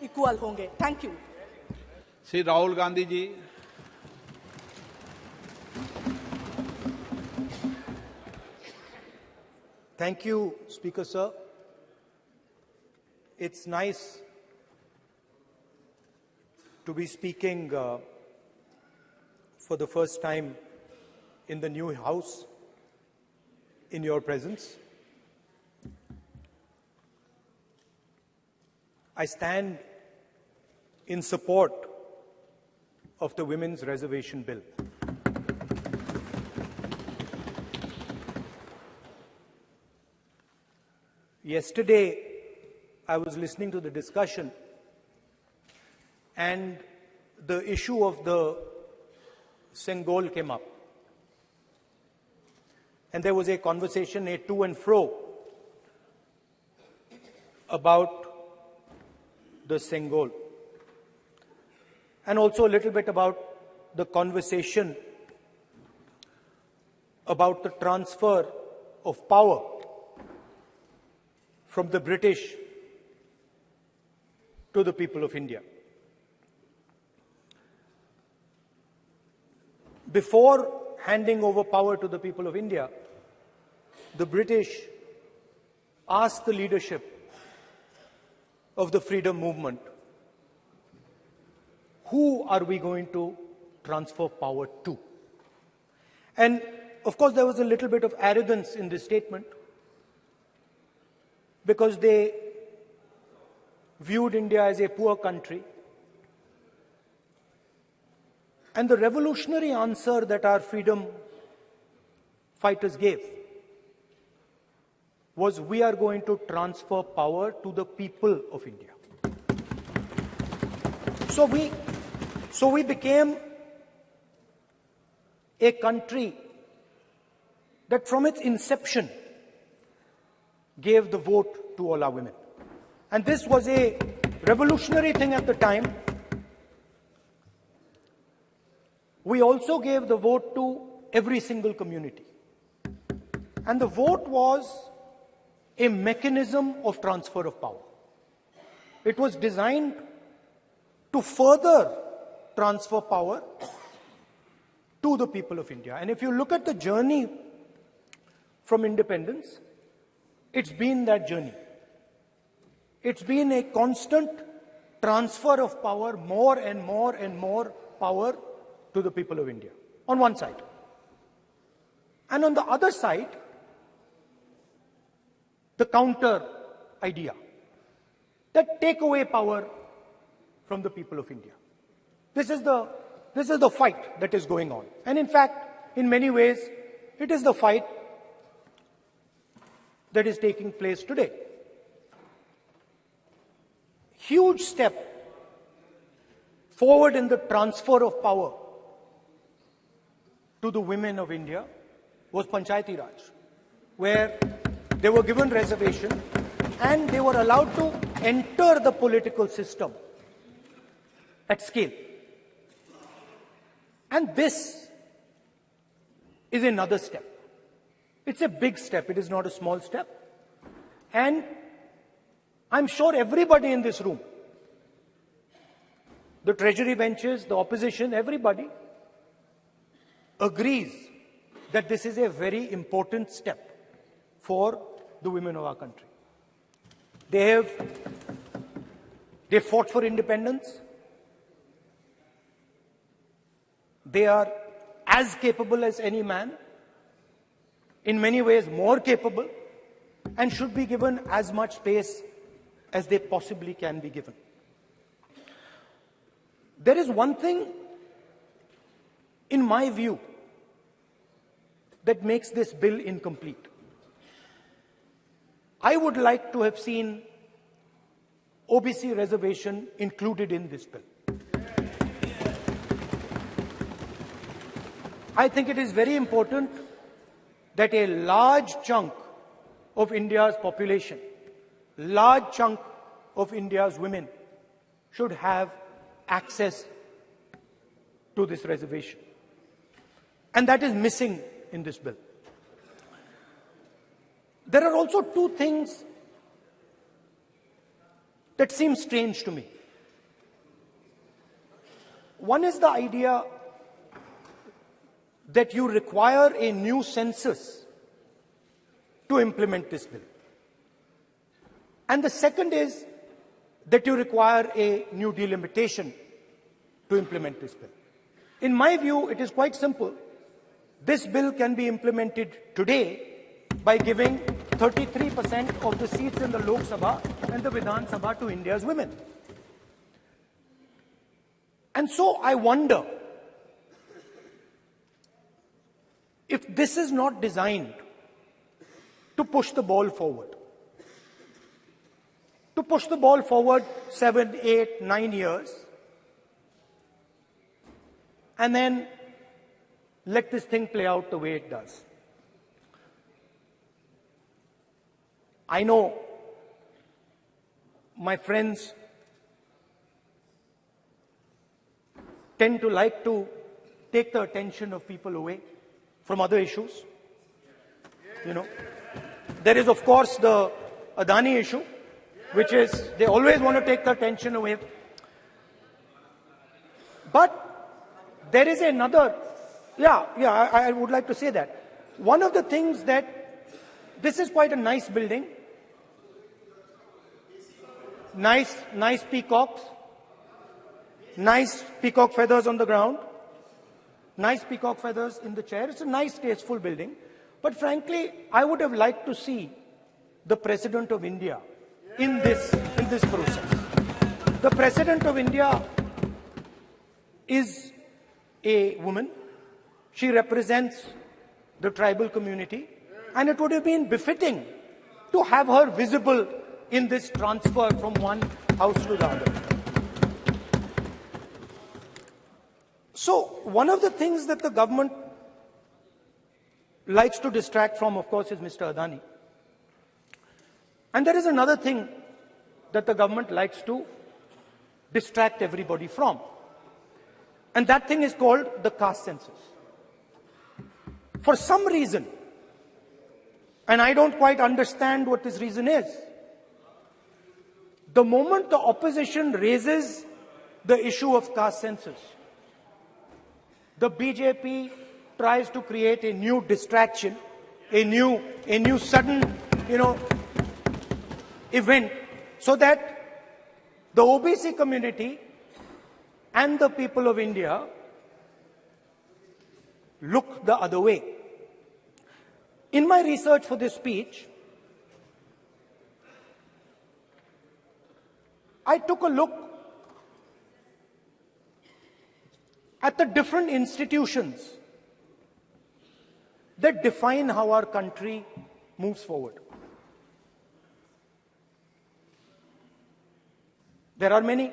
Equal होंगे। Thank you. Shri Rahul Gandhi ji. Thank you, Speaker Sir. It's nice to be speaking for the first time in the new House in your presence. I stand in support of the Women's Reservation Bill. Yesterday, I was listening to the discussion, and the issue of the Sengol came up. And there was a conversation, a to and fro, about the Sengol. And also a little bit about the conversation about the transfer of power from the British to the people of India. Before handing over power to the people of India, the British asked the leadership of the freedom movement, who are we going to transfer power to? And of course, there was a little bit of arrogance in this statement, because they viewed India as a poor country. And the revolutionary answer that our freedom fighters gave was, we are going to transfer power to the people of India. So we became a country that from its inception gave the vote to all our women. And this was a revolutionary thing at the time. We also gave the vote to every single community. And the vote was a mechanism of transfer of power. It was designed to further transfer power to the people of India. And if you look at the journey from independence, it's been that journey. It's been a constant transfer of power, more and more and more power to the people of India, on one side. And on the other side, the counter idea, that take away power from the people of India. This is the fight that is going on. And in fact, in many ways, it is the fight that is taking place today. Huge step forward in the transfer of power to the women of India was Panchayati Raj, where they were given reservation and they were allowed to enter the political system at scale. And this is another step. It's a big step. It is not a small step. And I'm sure everybody in this room, the treasury benches, the opposition, everybody agrees that this is a very important step for the women of our country. They fought for independence. They are as capable as any man, in many ways more capable, and should be given as much space as they possibly can be given. There is one thing, in my view, that makes this bill incomplete. I would like to have seen OBC reservation included in this bill. I think it is very important that a large chunk of India's population, large chunk of India's women should have access to this reservation. And that is missing in this bill. There are also two things that seem strange to me. One is the idea that you require a new census to implement this bill. And the second is that you require a new delimitation to implement this bill. In my view, it is quite simple. This bill can be implemented today by giving 33% of the seats in the Lok Sabha and the Vidhan Sabha to India's women. And so I wonder if this is not designed to push the ball forward. To push the ball forward 7, 8, 9 years, and then let this thing play out the way it does. I know my friends tend to like to take the attention of people away from other issues. You know, there is of course the Adani issue, which is they always want to take the attention away. But there is another, I would like to say that. One of the things that, this is quite a nice building. Nice peacocks. Nice peacock feathers on the ground. Nice peacock feathers in the chair. It's a nice, tasteful building. But frankly, I would have liked to see the President of India in this process. The President of India is a woman. She represents the tribal community, and it would have been befitting to have her visible in this transfer from one house to the other. So one of the things that the government likes to distract from, of course, is Mr. Adani. And there is another thing that the government likes to distract everybody from. And that thing is called the caste census. For some reason, and I don't quite understand what this reason is, the moment the opposition raises the issue of caste census, the BJP tries to create a new distraction, a new sudden, event, so that the OBC community and the people of India look the other way. In my research for this speech, I took a look at the different institutions that define how our country moves forward. There are many.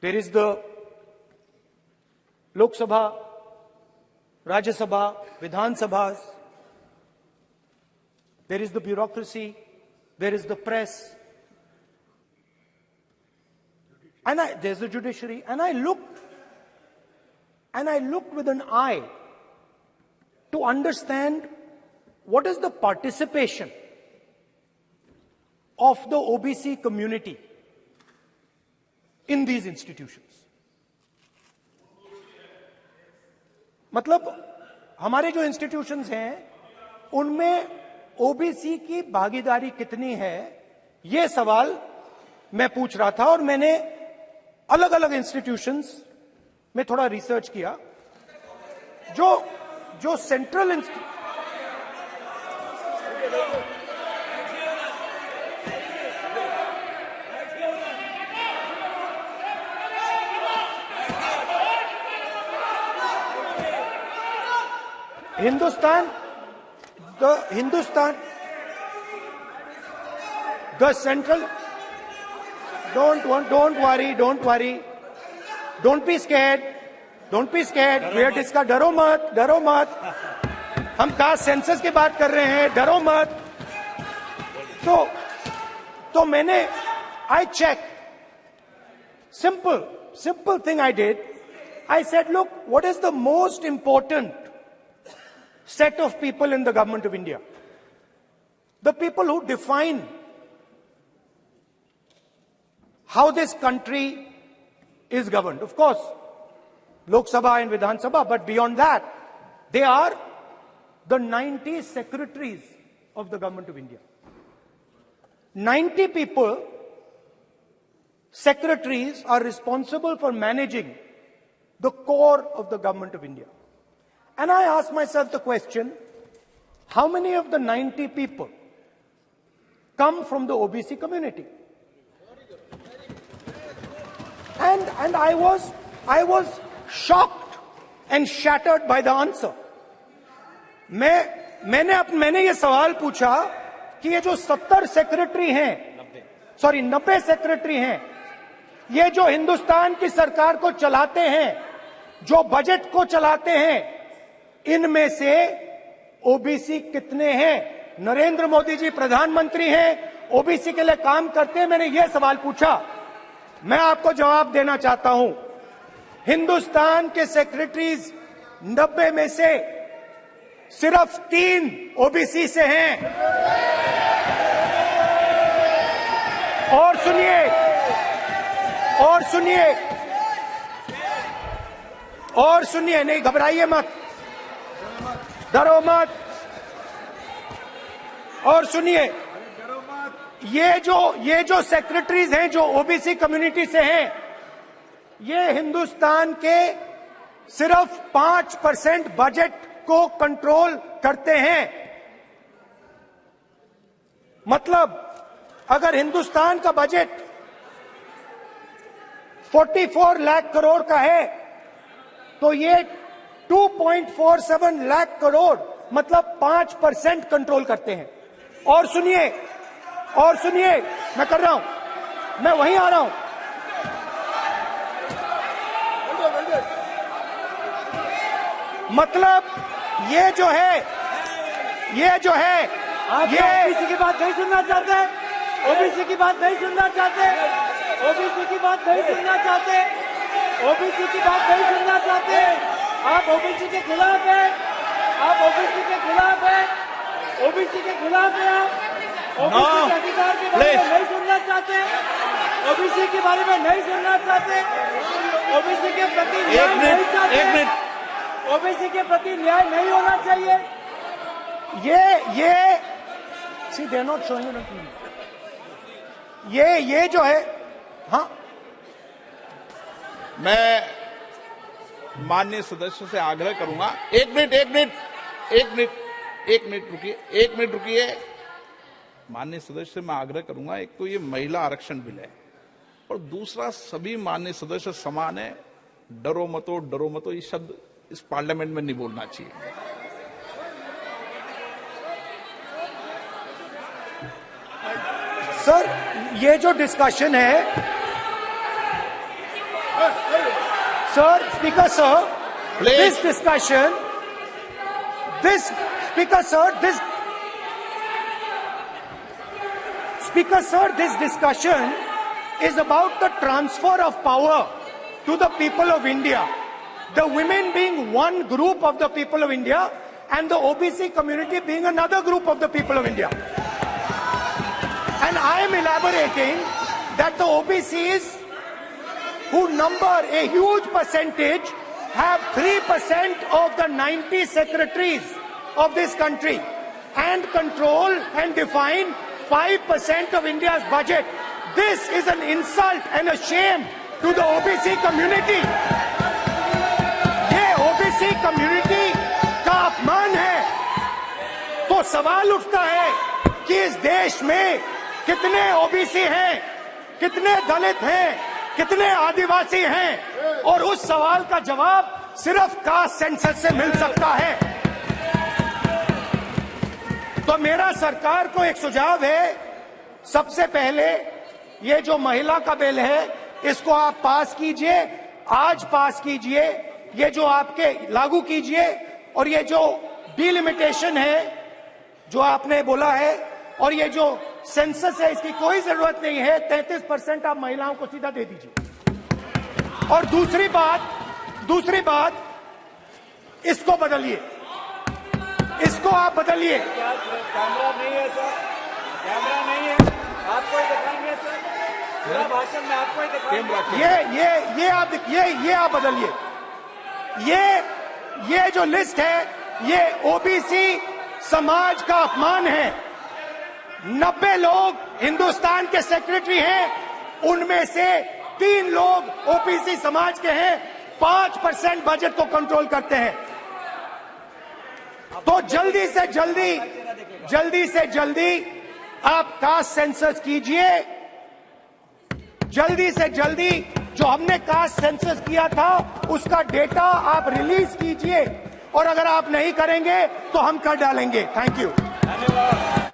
There is the Lok Sabha, Rajya Sabha, Vidhan Sabhas. There is the bureaucracy. There is the press. And there's the judiciary. And I looked with an eye to understand what is the participation of the OBC community in these institutions. मतलब हमारे जो institutions हैं उनमें OBC की भागीदारी कितनी है, ये सवाल मैं पूछ रहा था और मैंने अलग अलग इंस्टीट्यूशंस में थोड़ा रिसर्च किया. जो central the central, don't worry, don't be scared, we are discussing, डरो मत, हम कास्ट सेंसस की बात कर रहे हैं, डरो मत. तो मैंने, I checked, simple thing I did, I said, look, what is the most important set of people in the government of India? The people who define how this country is governed. Of course, Lok Sabha and Vidhan Sabha, but beyond that, they are the 90 secretaries of the government of India. 90 people, secretaries, are responsible for managing the core of the government of India. And I ask myself the question, how many of the 90 people come from the OBC community? And I was shocked and shattered by the answer. मैंने ये सवाल पूछा कि ये जो 70 secretary हैं, 90 secretary हैं, ये जो हिंदुस्तान की सरकार को चलाते हैं, जो बजट को चलाते हैं, इनमें से ओबीसी कितने हैं? नरेंद्र मोदी जी प्रधानमंत्री हैं, ओबीसी के लिए काम करते हैं। मैंने ये सवाल पूछा। मैं आपको जवाब देना चाहता हूं, हिंदुस्तान के सेक्रेटरीज 90 में से सिर्फ 3 ओबीसी से हैं। और सुनिए, नहीं घबराइए मत, डरो मत। और सुनिए, ये जो सेक्रेटरीज हैं जो ओबीसी कम्युनिटी से हैं, ये हिंदुस्तान के सिर्फ 5% बजट को कंट्रोल करते हैं। मतलब अगर हिंदुस्तान का बजट 44 लाख करोड़ का है, तो ये 2.47 लाख करोड़ मतलब 5% कंट्रोल करते हैं। और सुनिए, मैं कर रहा हूं, मैं वहीं आ रहा हूं। मतलब ये जो है ओबीसी की बात नहीं सुनना चाहते, ओबीसी की बात नहीं सुनना चाहते, ओबीसी की बात नहीं सुनना चाहते, ओबीसी की बात नहीं सुनना चाहते। आप ओबीसी के खिलाफ हैं, आप ओबीसी के खिलाफ हैं, ओबीसी के खिलाफ हैं। आप ओबीसी के अधिकार के बारे में नहीं सुनना चाहते, ओबीसी के बारे में नहीं सुनना चाहते, ओबीसी के प्रति न्याय नहीं चाहते, ओबीसी के प्रति न्याय नहीं होना चाहिए। ये सी दे नॉट शोइंग ये जो है, हाँ, मैं माननीय सदस्यों से आग्रह करूंगा, एक मिनट रुकिए। माननीय सदस्य से मैं आग्रह करूंगा, एक तो ये महिला आरक्षण बिल है, और दूसरा सभी माननीय सदस्य समान है। डरो मतो ये शब्द इस पार्लियामेंट में नहीं बोलना चाहिए। सर, ये जो डिस्कशन है, sir, speaker sir, this discussion, this discussion is about the transfer of power to the people of India. The women being one group of the people of India and the OBC community being another group of the people of India. And I am elaborating that the OBCs, who number a huge percentage, have 3% of the 90 secretaries of this country and control and define 5% of India's budget. This is an insult and a shame to the OBC community. ये OBC community का अपमान है। तो सवाल उठता है कि इस देश में कितने OBC हैं, कितने दलित हैं, कितने आदिवासी हैं, और उस सवाल का जवाब सिर्फ कास्ट सेंसस से मिल सकता है। तो मेरा सरकार को एक सुझाव है, सबसे पहले ये जो महिला का बिल है, इसको आप पास कीजिए, आज पास कीजिए, ये जो आपके लागू कीजिए, और ये जो डिलिमिटेशन है जो आपने बोला है, और ये जो सेंसस है, इसकी कोई जरूरत नहीं है। 33% आप महिलाओं को सीधा दे दीजिए। और दूसरी बात, इसको बदलिए, इसको आप बदलिए। कैमरा नहीं है सर, कैमरा नहीं है, आपको दिखाएंगे सर। पूरा भाषण में आपको ही दिखाई कैमरा ये आप बदलिए। ये जो लिस्ट है, ये ओबीसी समाज का अपमान है। 90 लोग हिंदुस्तान के सेक्रेटरी हैं, उनमें से 3 लोग ओबीसी समाज के हैं, 5% बजट को कंट्रोल करते हैं। तो जल्दी से जल्दी आप कास्ट सेंसस कीजिए, जल्दी से जल्दी जो हमने कास्ट सेंसस किया था उसका डेटा आप रिलीज कीजिए, और अगर आप नहीं करेंगे तो हम कर डालेंगे। Thank you.